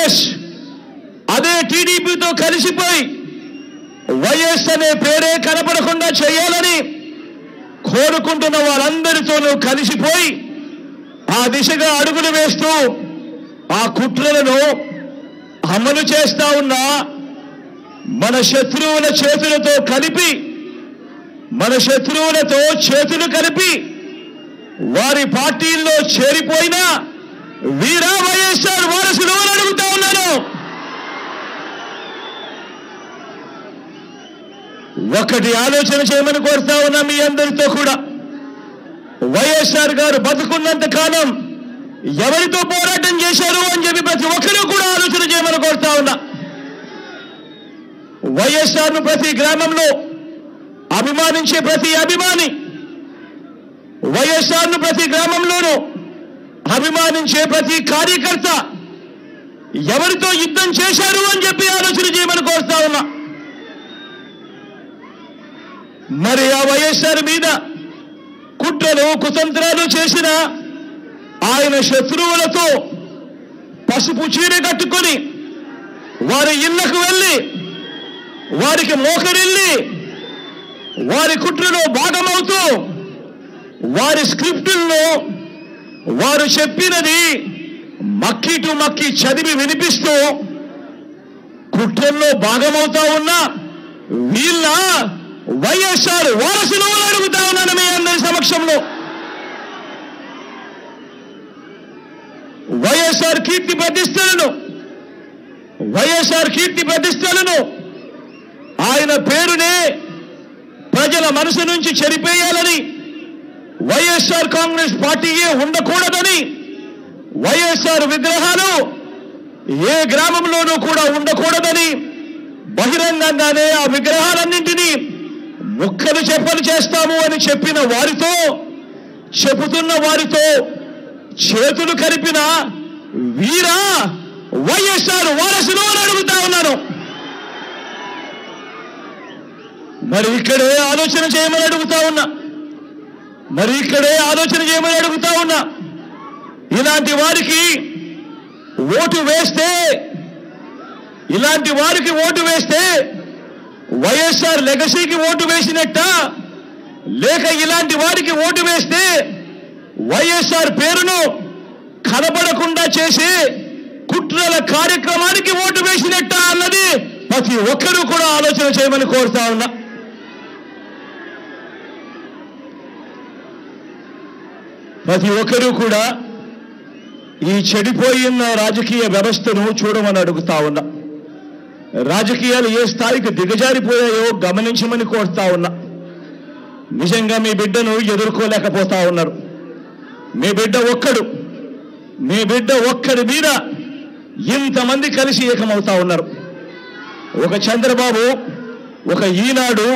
కాంగ్రెస్ అదే టీడీపీతో కలిసిపోయి వైఎస్ అనే పేరే కనపడకుండా చేయాలని కోరుకుంటున్న వారందరితోనూ కలిసిపోయి ఆ దిశగా అడుగులు వేస్తూ ఆ కుట్రలను అమలు చేస్తా ఉన్న మన శత్రువుల చేతులతో కలిపి మన శత్రువులతో చేతులు కలిపి వారి పార్టీల్లో చేరిపోయిన వీరా వైఎస్ఆర్ వారసులు అని అడుగుతా ఉన్నాను. ఒకటి ఆలోచన చేయమని కోరుతా ఉన్నా మీ అందరితో కూడా. వైఎస్ఆర్ గారు బతుకున్నంత కాలం ఎవరితో పోరాటం చేశారు అని చెప్పి ప్రతి ఒక్కరూ కూడా ఆలోచన చేయమని కోరుతా ఉన్నా. వైఎస్ఆర్ను ప్రతి గ్రామంలో అభిమానించే ప్రతి అభిమాని, వైఎస్ఆర్ను ప్రతి గ్రామంలోనూ అభిమానించే ప్రతి కార్యకర్త ఎవరితో యుద్ధం చేశారు అని చెప్పి ఆలోచన చేయమని కోరుతా ఉన్నా. మరి ఆ వైఎస్ఆర్ మీద కుట్రలు కుతంత్రాలు చేసిన ఆయన శత్రువులతో పసుపు చీర కట్టుకొని వారి ఇళ్లకు వెళ్ళి వారికి మోకరిల్లి వారి కుట్రలో భాగమవుతూ వారి స్క్రిప్టుల్లో వారు చెప్పినది మక్కి టు మక్కి చదివి వినిపిస్తూ కుట్రల్లో భాగమవుతా ఉన్న వీళ్ళ వైఎస్ఆర్ వారసులు అడుగుతా ఉన్నాను మీ అందరి సమక్షంలో. వైఎస్ఆర్ కీర్తి ప్రతిష్టలను ఆయన పేరునే ప్రజల మనసు నుంచి చెరిపేయాలని, వైఎస్ఆర్ కాంగ్రెస్ పార్టీయే ఉండకూడదని, వైఎస్ఆర్ విగ్రహాలు ఏ గ్రామంలోనూ కూడా ఉండకూడదని బహిరంగంగానే ఆ విగ్రహాలన్నింటినీ ముక్కలు చెప్పలు చేస్తాము అని చెబుతున్న వారితో చేతులు కలిపిన వీరా వైఎస్ఆర్ వారసులు అని అడుగుతా ఉన్నాను. మరి ఇక్కడే ఆలోచన చేయమని అడుగుతా ఉన్నా. ఇలాంటి వారికి ఓటు వేస్తే వైఎస్ఆర్ లెగసీకి ఓటు వేసినట్ట, లేక ఇలాంటి వారికి ఓటు వేస్తే వైఎస్ఆర్ పేరును కనబడకుండా చేసి కుట్రల కార్యక్రమానికి ఓటు వేసినట్ట అన్నది ప్రతి ఒక్కరూ కూడా ఆలోచన చేయమని కోరుతా ఉన్నా. ప్రతి ఒక్కరూ కూడా ఈ చెడిపోయిన రాజకీయ వ్యవస్థను చూడమని అడుగుతా ఉన్నా. రాజకీయాలు ఏ స్థాయికి దిగజారిపోయాయో గమనించమని కోరుతా ఉన్నా. నిజంగా మీ బిడ్డను ఎదుర్కోలేకపోతా ఉన్నారు. మీ బిడ్డ ఒక్కడి మీద ఇంతమంది కలిసి ఏకమవుతా ఉన్నారు. ఒక చంద్రబాబు, ఒక ఈనాడు,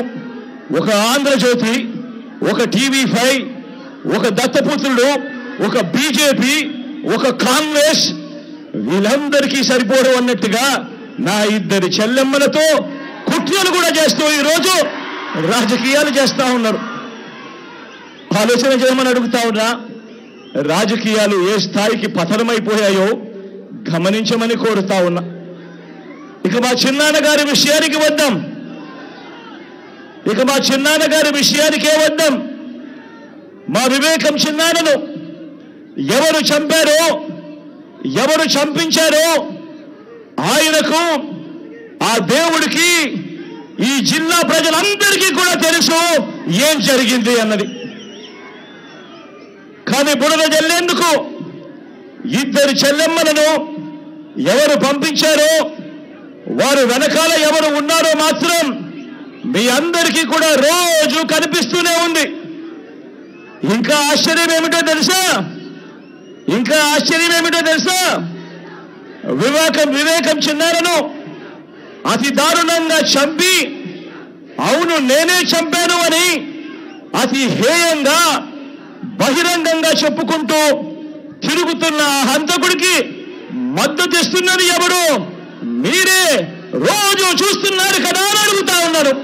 ఒక ఆంధ్రజ్యోతి, ఒక టీవీ5, ఒక దత్తపుత్రుడు, ఒక బీజేపీ, ఒక కాంగ్రెస్, వీళ్ళందరికీ సరిపోవడం అన్నట్టుగా నా ఇద్దరి చెల్లెమ్మలతో కుట్రలు కూడా చేస్తూ ఈరోజు రాజకీయాలు చేస్తా ఉన్నారు. ఆలోచన చేయమని అడుగుతా ఉన్నా. రాజకీయాలు ఏ స్థాయికి పతనమైపోయాయో గమనించమని కోరుతా ఉన్నా. ఇక మా చిన్నాన్నగారి విషయానికే వద్దాం. మా వివేకం చిన్నాన్నను ఎవరు చంపారో, ఎవరు చంపించారో ఆయనకు, ఆ దేవుడికి, ఈ జిల్లా ప్రజలందరికీ కూడా తెలుసు ఏం జరిగింది అన్నది. కానీ బురద జల్లేందుకు ఇద్దరు చెల్లెమ్మలను ఎవరు పంపించారో, వారు వెనకాల ఎవరు ఉన్నారో మాత్రం మీ అందరికీ కూడా రోజు కనిపిస్తూనే ఉంది. ఇంకా ఆశ్చర్యం ఏమిటో తెలుసా? వివేకం చిన్నారను అతి దారుణంగా చంపి, అవును నేనే చంపాను అని అతి హేయంగా బహిరంగంగా చెప్పుకుంటూ తిరుగుతున్న హంతకుడికి మద్దతు ఇస్తున్నది ఎవరు? మీరే రోజు చూస్తున్నారు కదా అని అడుగుతా ఉన్నారు.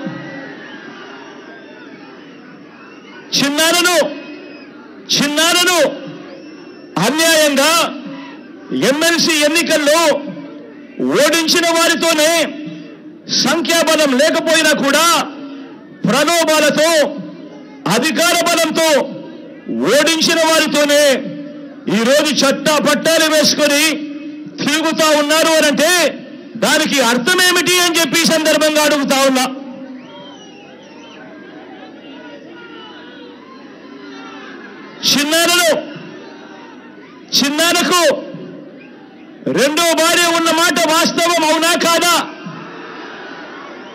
చిన్నారను అన్యాయంగా ఎమ్మెల్సీ ఎన్నికల్లో ఓడించిన వారితోనే, సంఖ్యాబలం లేకపోయినా కూడా ప్రలోభాలతో, అధికార బలంతో ఓడించిన వారితోనే ఈరోజు చట్టా పట్టాలు వేసుకొని తిరుగుతా ఉన్నారు అనంటే దానికి అర్థం ఏమిటి అని చెప్పి ఈ సందర్భంగా అడుగుతా ఉన్నా. చిన్నారకు రెండో భార్య ఉన్న మాట వాస్తవం అవునా కాదా?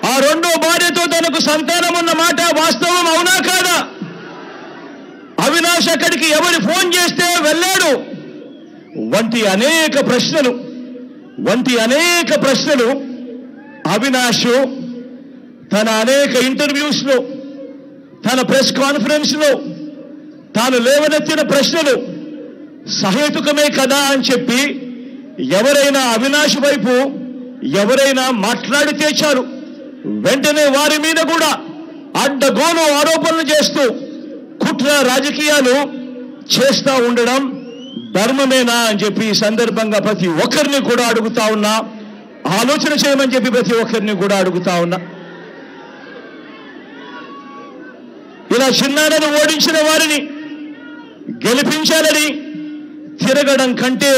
ఆ రెండో భార్యతో తనకు సంతానం ఉన్న మాట వాస్తవం అవునా కాదా? అవినాష్ అక్కడికి ఎవరు ఫోన్ చేస్తే వెళ్ళాడు వంటి అనేక ప్రశ్నలు అవినాష్ తన అనేక ఇంటర్వ్యూస్ లో, తన ప్రెస్ కాన్ఫరెన్స్ లో తాను లేవనెత్తిన ప్రశ్నలు సహేతుకమే కదా అని చెప్పి ఎవరైనా అవినాష్ వైపు ఎవరైనా మాట్లాడితే చాలు వెంటనే వారి మీద కూడా అడ్డగోలు ఆరోపణలు చేస్తూ కుట్ర రాజకీయాలు చేస్తూ ఉండడం ధర్మమేనా అని చెప్పి ఈ సందర్భంగా ప్రతి ఒక్కరిని కూడా అడుగుతా ఉన్నా. ఆలోచన చేయమని చెప్పి ప్రతి ఒక్కరిని కూడా అడుగుతా ఉన్నా. ఇలా చిన్నారను ఓడించిన వారిని గెలిపించాలని తిరగడం కంటే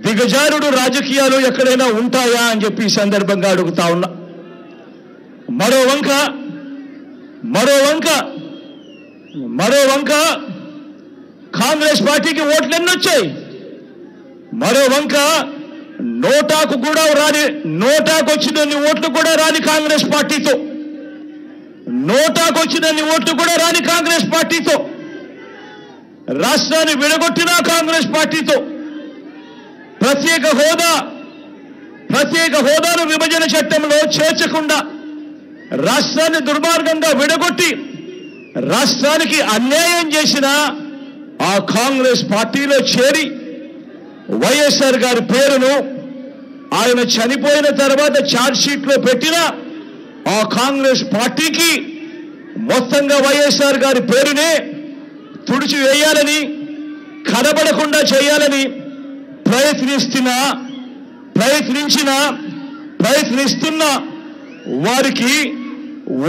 దిగజారుడు రాజకీయాలు ఎక్కడైనా ఉంటాయా అని చెప్పి ఈ సందర్భంగా అడుగుతా ఉన్నా. మరో వంక కాంగ్రెస్ పార్టీకి ఓట్లు ఎన్నొచ్చాయి, మరో వంక నోటాకు వచ్చినన్ని ఓట్లు కూడా రాని కాంగ్రెస్ పార్టీతో, కాంగ్రెస్ పార్టీతో, రాష్ట్రాన్ని విడగొట్టిన కాంగ్రెస్ పార్టీతో, ప్రత్యేక హోదాను విభజన చట్టంలో చేర్చకుండా రాష్ట్రాన్ని దుర్మార్గంగా విడగొట్టి రాష్ట్రానికి అన్యాయం చేసిన ఆ కాంగ్రెస్ పార్టీలో చేరి వైఎస్ఆర్ గారి పేరును ఆయన చనిపోయిన తర్వాత ఛార్జ్ షీట్ లో పెట్టిన ఆ కాంగ్రెస్ పార్టీకి మొత్తంగా వైఎస్ఆర్ గారి పేరునే తుడిచివేయాలని, కనబడకుండా చేయాలని ప్రయత్నిస్తున్న వారికి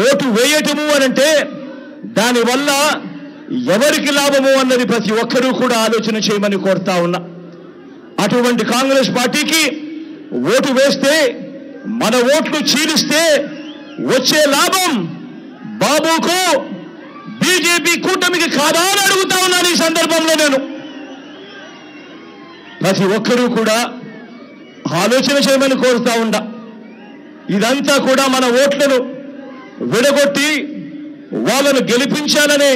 ఓటు వేయటము అనంటే దానివల్ల ఎవరికి లాభము అన్నది ప్రతి ఒక్కరూ కూడా ఆలోచన చేయమని కోరుతా ఉన్నా. అటువంటి కాంగ్రెస్ పార్టీకి ఓటు వేస్తే, మన ఓట్లు చీలిస్తే వచ్చే లాభం బాబుకు, బీజేపీ కూటమికి కాదా అని అడుగుతా ఉన్నాను. ఈ సందర్భంలో నేను ప్రతి ఒక్కరూ కూడా ఆలోచన చేయమని కోరుతా ఉన్నా. ఇదంతా కూడా మన ఓట్లను విడగొట్టి వాళ్ళను గెలిపించాలనే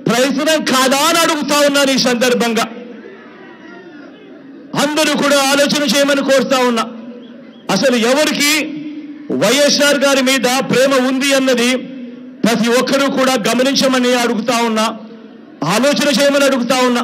ప్రయత్నం కాదా అని అడుగుతా ఉన్నాను. ఈ సందర్భంగా అందరూ కూడా ఆలోచన చేయమని కోరుతా ఉన్నా. అసలు ఎవరికి వైఎస్ఆర్ గారి మీద ప్రేమ ఉంది అన్నది ప్రతి ఒక్కరూ కూడా గమనించమని అడుగుతా ఉన్నా, ఆలోచన చేయమని అడుగుతా ఉన్నా.